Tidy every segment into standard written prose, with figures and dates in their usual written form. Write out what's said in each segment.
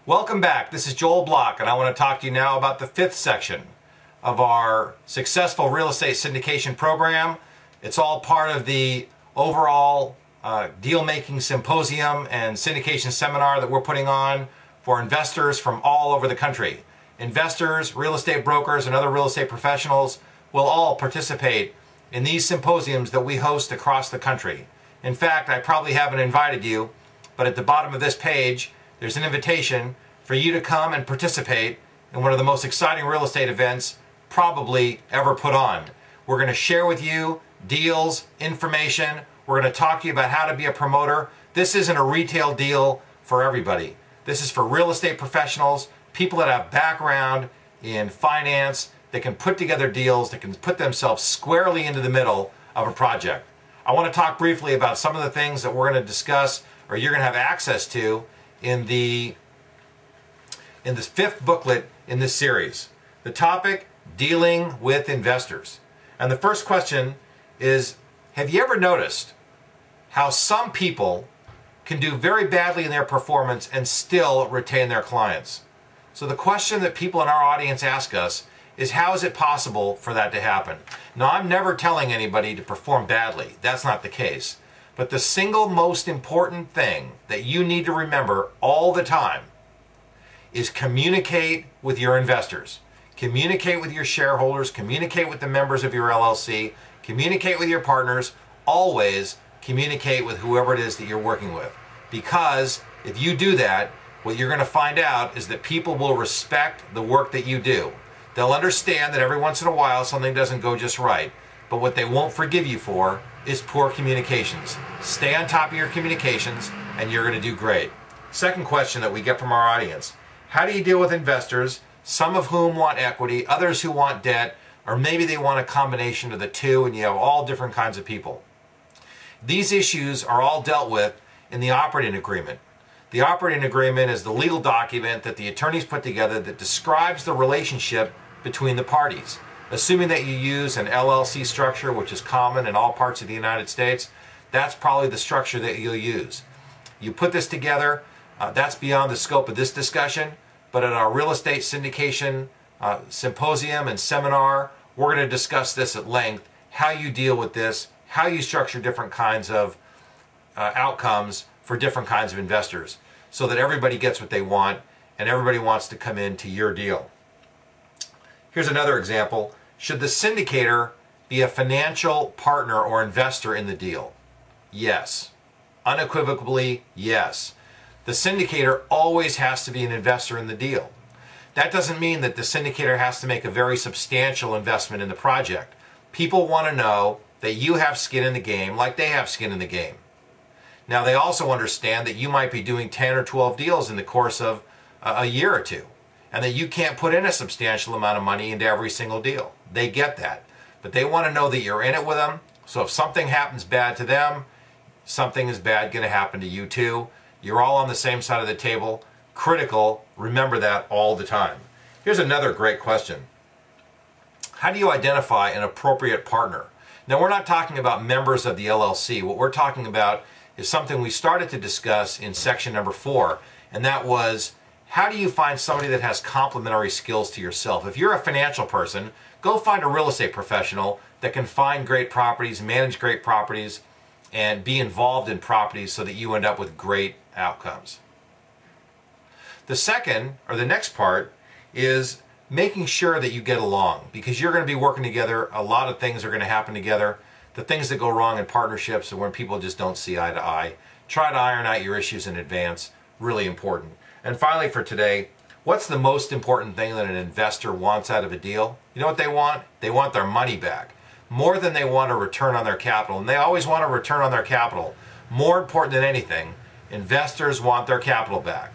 Welcome back. This is Joel Block, and I want to talk to you now about the fifth section of our successful real estate syndication program. It's all part of the overall deal-making symposium and syndication seminar that we're putting on for investors from all over the country. Investors, real estate brokers, and other real estate professionals will all participate in these symposiums that we host across the country. In fact, I probably haven't invited you, but at the bottom of this page, there's an invitation for you to come and participate in one of the most exciting real estate events probably ever put on. We're going to share with you deals, information. We're going to talk to you about how to be a promoter. This isn't a retail deal for everybody. This is for real estate professionals, people that have background in finance, that can put together deals, that can put themselves squarely into the middle of a project. I want to talk briefly about some of the things that we're going to discuss, or you're going to have access to in this fifth booklet in this series. The topic, dealing with investors. And the first question is, have you ever noticed how some people can do very badly in their performance and still retain their clients? So the question that people in our audience ask us is, how is it possible for that to happen? Now, I'm never telling anybody to perform badly. That's not the case. But the single most important thing that you need to remember all the time is communicate with your investors. Communicate with your shareholders. Communicate with the members of your LLC. Communicate with your partners. Always communicate with whoever it is that you're working with. Because if you do that, what you're going to find out is that people will respect the work that you do. They'll understand that every once in a while something doesn't go just right. But what they won't forgive you for is poor communications. Stay on top of your communications and you're going to do great. Second question that we get from our audience. How do you deal with investors, some of whom want equity, others who want debt, or maybe they want a combination of the two, and you have all different kinds of people? These issues are all dealt with in the operating agreement. The operating agreement is the legal document that the attorneys put together that describes the relationship between the parties. Assuming that you use an LLC structure, which is common in all parts of the United States, that's probably the structure that you'll use. You put this together, that's beyond the scope of this discussion, but at our real estate syndication symposium and seminar, we're going to discuss this at length, how you deal with this, how you structure different kinds of outcomes for different kinds of investors, so that everybody gets what they want and everybody wants to come into your deal. Here's another example. Should the syndicator be a financial partner or investor in the deal? Yes. Unequivocally, yes. The syndicator always has to be an investor in the deal. That doesn't mean that the syndicator has to make a very substantial investment in the project. People want to know that you have skin in the game like they have skin in the game. Now, they also understand that you might be doing 10 or 12 deals in the course of a year or two, and that you can't put in a substantial amount of money into every single deal. They get that. But they want to know that you're in it with them, so if something happens bad to them, something is bad going to happen to you too. You're all on the same side of the table. Critical, remember that all the time. Here's another great question. How do you identify an appropriate partner? Now, we're not talking about members of the LLC. What we're talking about is something we started to discuss in section number 4, and that was, how do you find somebody that has complementary skills to yourself? If you're a financial person, go find a real estate professional that can find great properties, manage great properties, and be involved in properties so that you end up with great outcomes. The second, or the next part, is making sure that you get along, because you're going to be working together. A lot of things are going to happen together. The things that go wrong in partnerships are when people just don't see eye to eye. Try to iron out your issues in advance. Really important. And finally for today, what's the most important thing that an investor wants out of a deal? You know what they want? They want their money back. More than they want a return on their capital. And they always want a return on their capital. More important than anything, investors want their capital back.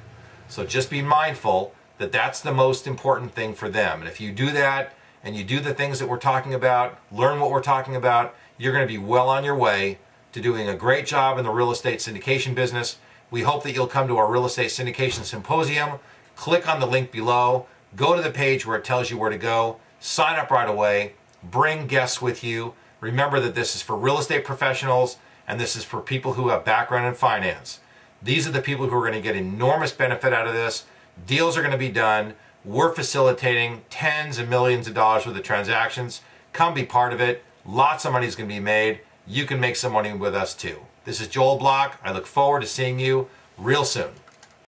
So just be mindful that that's the most important thing for them. And if you do that, and you do the things that we're talking about, learn what we're talking about, you're going to be well on your way to doing a great job in the real estate syndication business. We hope that you'll come to our real estate syndication symposium. Click on the link below, go to the page where it tells you where to go, sign up right away, bring guests with you. Remember that this is for real estate professionals and this is for people who have background in finance. These are the people who are going to get enormous benefit out of this. Deals are going to be done. We're facilitating tens of millions of dollars worth of transactions. Come be part of it. Lots of money is going to be made. You can make some money with us too. This is Joel Block. I look forward to seeing you real soon.